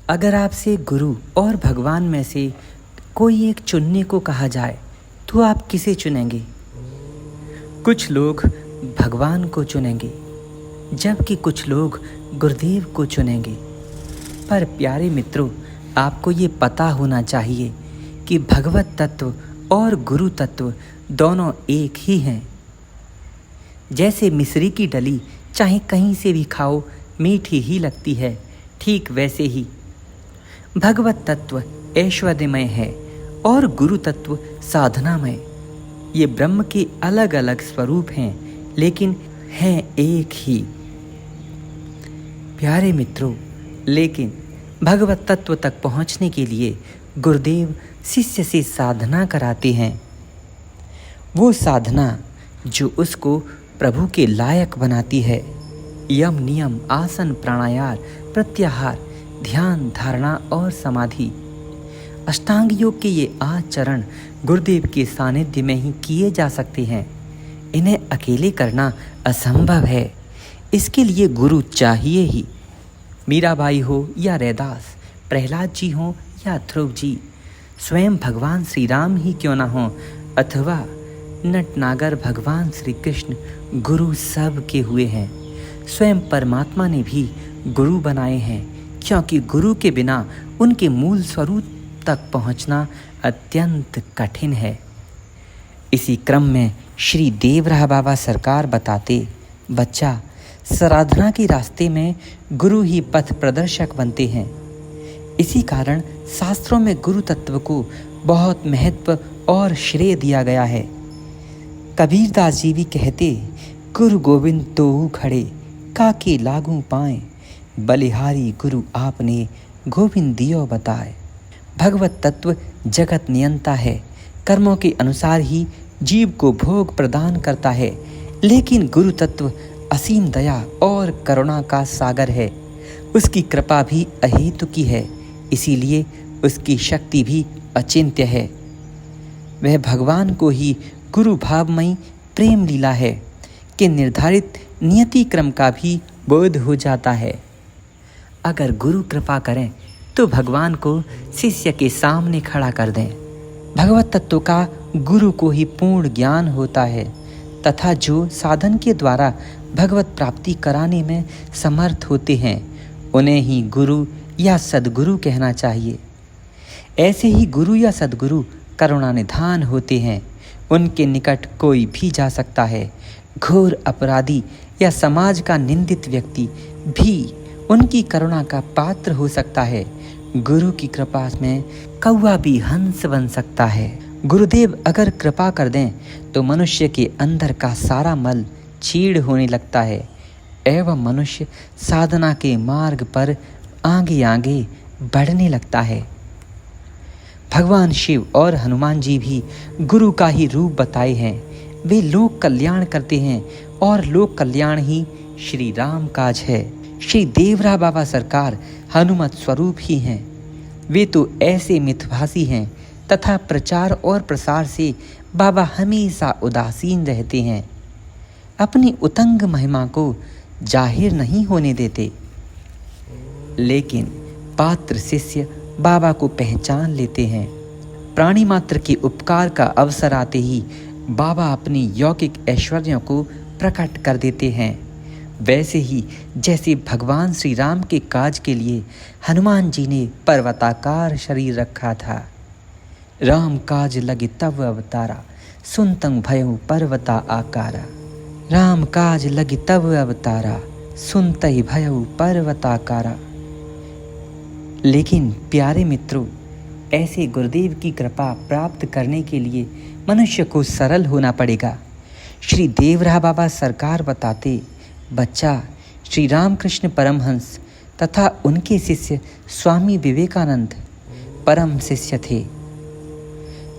अगर आपसे गुरु और भगवान में से कोई एक चुनने को कहा जाए तो आप किसे चुनेंगे? कुछ लोग भगवान को चुनेंगे जबकि कुछ लोग गुरुदेव को चुनेंगे। पर प्यारे मित्रों, आपको ये पता होना चाहिए कि भगवत तत्व और गुरु तत्व दोनों एक ही हैं। जैसे मिश्री की डली चाहे कहीं से भी खाओ मीठी ही लगती है, ठीक वैसे ही भगवत तत्व ऐश्वर्यमय है और गुरु तत्व साधनामय। ये ब्रह्म के अलग अलग स्वरूप हैं लेकिन हैं एक ही। प्यारे मित्रों, लेकिन भगवत तत्व तक पहुंचने के लिए गुरुदेव शिष्य से साधना कराते हैं। वो साधना जो उसको प्रभु के लायक बनाती है। यम, नियम, आसन, प्राणायाम, प्रत्याहार, ध्यान, धारणा और समाधि, अष्टांग योग के ये 8 चरण गुरुदेव के सानिध्य में ही किए जा सकते हैं। इन्हें अकेले करना असंभव है। इसके लिए गुरु चाहिए ही। मीराबाई हो या रैदास, प्रहलाद जी हो या ध्रुव जी, स्वयं भगवान श्री राम ही क्यों ना हो अथवा नटनागर भगवान श्री कृष्ण, गुरु सब के हुए हैं। स्वयं परमात्मा ने भी गुरु बनाए हैं, क्योंकि गुरु के बिना उनके मूल स्वरूप तक पहुंचना अत्यंत कठिन है। इसी क्रम में श्री देवराह बाबा सरकार बताते, बच्चा, साधना के रास्ते में गुरु ही पथ प्रदर्शक बनते हैं। इसी कारण शास्त्रों में गुरु तत्व को बहुत महत्व और श्रेय दिया गया है। कबीरदास जी भी कहते, गुरु गोविंद तो खड़े काके लागू पाए, बलिहारी गुरु आपने गोविंद दियो बताए। भगवत तत्व जगत नियंता है, कर्मों के अनुसार ही जीव को भोग प्रदान करता है। लेकिन गुरु तत्व असीम दया और करुणा का सागर है। उसकी कृपा भी अहेतुकी है, इसीलिए उसकी शक्ति भी अचिंत्य है। वह भगवान को ही गुरु भावमयी प्रेम लीला है कि निर्धारित नियति क्रम का भी बोध हो जाता है। अगर गुरु कृपा करें तो भगवान को शिष्य के सामने खड़ा कर दें। भगवत तत्व का गुरु को ही पूर्ण ज्ञान होता है तथा जो साधन के द्वारा भगवत प्राप्ति कराने में समर्थ होते हैं उन्हें ही गुरु या सद्गुरु कहना चाहिए। ऐसे ही गुरु या सद्गुरु करुणानिधान होते हैं। उनके निकट कोई भी जा सकता है। घोर अपराधी या समाज का निंदित व्यक्ति भी उनकी करुणा का पात्र हो सकता है। गुरु की कृपा में कौवा भी हंस बन सकता है। गुरुदेव अगर कृपा कर दें तो मनुष्य के अंदर का सारा मल क्षीण होने लगता है एवं मनुष्य साधना के मार्ग पर आगे आगे बढ़ने लगता है। भगवान शिव और हनुमान जी भी गुरु का ही रूप बताए हैं। वे लोक कल्याण करते हैं और लोक कल्याण ही श्री राम काज है। श्री देवराह बाबा सरकार हनुमत स्वरूप ही हैं। वे तो ऐसे मिथभाषी हैं तथा प्रचार और प्रसार से बाबा हमेशा उदासीन रहते हैं। अपनी उतंग महिमा को जाहिर नहीं होने देते। लेकिन पात्र शिष्य बाबा को पहचान लेते हैं। प्राणी मात्र के उपकार का अवसर आते ही बाबा अपनी यौगिक ऐश्वर्यों को प्रकट कर देते हैं। वैसे ही जैसे भगवान श्री राम के काज के लिए हनुमान जी ने पर्वताकार शरीर रखा था। राम काज लगे तब अवतारा, सुनतं भयउ पर्वता आकारा। राम काज लगे तब अवतारा, सुनतहि भयउ पर्वताकारा। लेकिन प्यारे मित्रों, ऐसे गुरुदेव की कृपा प्राप्त करने के लिए मनुष्य को सरल होना पड़ेगा। श्री देवराह बाबा सरकार बताते, बच्चा, श्री रामकृष्ण परमहंस तथा उनके शिष्य स्वामी विवेकानंद परम शिष्य थे।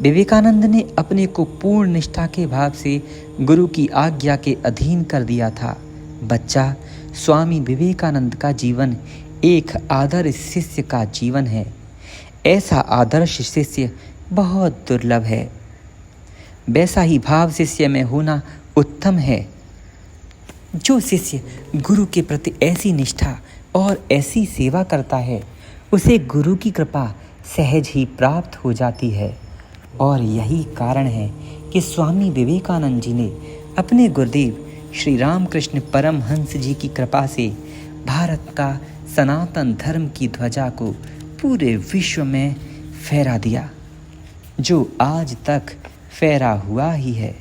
विवेकानंद ने अपने को पूर्ण निष्ठा के भाव से गुरु की आज्ञा के अधीन कर दिया था। बच्चा, स्वामी विवेकानंद का जीवन एक आदर्श शिष्य का जीवन है। ऐसा आदर्श शिष्य बहुत दुर्लभ है। वैसा ही भाव शिष्य में होना उत्तम है। जो शिष्य गुरु के प्रति ऐसी निष्ठा और ऐसी सेवा करता है उसे गुरु की कृपा सहज ही प्राप्त हो जाती है। और यही कारण है कि स्वामी विवेकानंद जी ने अपने गुरुदेव श्री रामकृष्ण परमहंस जी की कृपा से भारत का सनातन धर्म की ध्वजा को पूरे विश्व में फहरा दिया, जो आज तक फहरा हुआ ही है।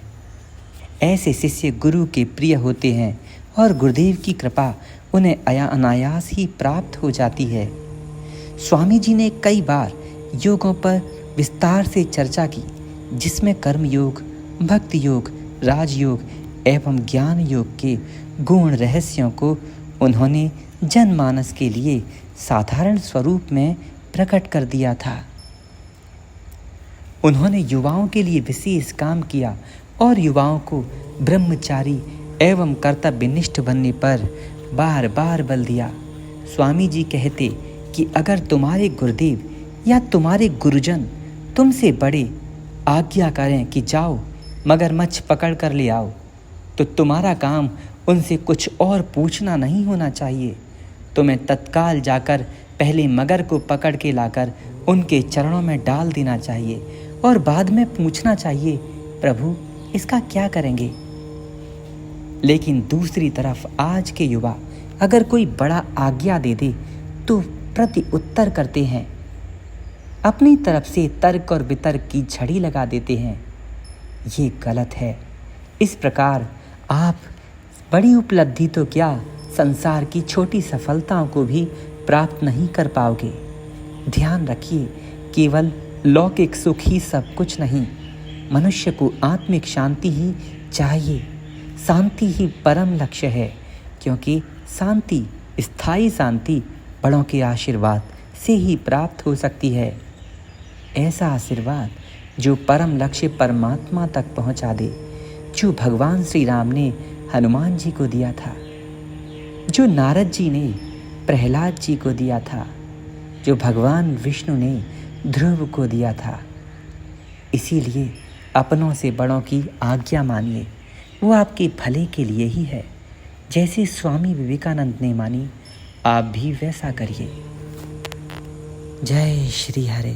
ऐसे शिष्य गुरु के प्रिय होते हैं और गुरुदेव की कृपा उन्हें अनायास ही प्राप्त हो जाती है। स्वामी जी ने कई बार योगों पर विस्तार से चर्चा की, जिसमें कर्म योग, भक्ति योग, राजयोग एवं ज्ञान योग के गूढ़ रहस्यों को उन्होंने जनमानस के लिए साधारण स्वरूप में प्रकट कर दिया था। उन्होंने युवाओं के लिए विशेष काम किया और युवाओं को ब्रह्मचारी एवं कर्तव्यनिष्ठ बनने पर बार बार बल दिया। स्वामी जी कहते कि अगर तुम्हारे गुरुदेव या तुम्हारे गुरुजन तुमसे बड़े आज्ञा करें कि जाओ मगरमच्छ पकड़ कर ले आओ, तो तुम्हारा काम उनसे कुछ और पूछना नहीं होना चाहिए। तुम्हें तत्काल जाकर पहले मगर को पकड़ के लाकर उनके चरणों में डाल देना चाहिए और बाद में पूछना चाहिए, प्रभु इसका क्या करेंगे। लेकिन दूसरी तरफ आज के युवा अगर कोई बड़ा आज्ञा दे दे तो प्रति उत्तर करते हैं, अपनी तरफ से तर्क और वितर्क की झड़ी लगा देते हैं। ये गलत है। इस प्रकार आप बड़ी उपलब्धि तो क्या, संसार की छोटी सफलताओं को भी प्राप्त नहीं कर पाओगे। ध्यान रखिए, केवल लौकिक सुख ही सब कुछ नहीं, मनुष्य को आत्मिक शांति ही चाहिए। शांति ही परम लक्ष्य है, क्योंकि शांति, स्थायी शांति बड़ों के आशीर्वाद से ही प्राप्त हो सकती है। ऐसा आशीर्वाद जो परम लक्ष्य परमात्मा तक पहुंचा दे, जो भगवान श्री राम ने हनुमान जी को दिया था, जो नारद जी ने प्रहलाद जी को दिया था, जो भगवान विष्णु ने ध्रुव को दिया था। इसीलिए अपनों से बड़ों की आज्ञा मानिए, वो आपके भले के लिए ही है। जैसे स्वामी विवेकानंद ने मानी, आप भी वैसा करिए। जय श्री हरे।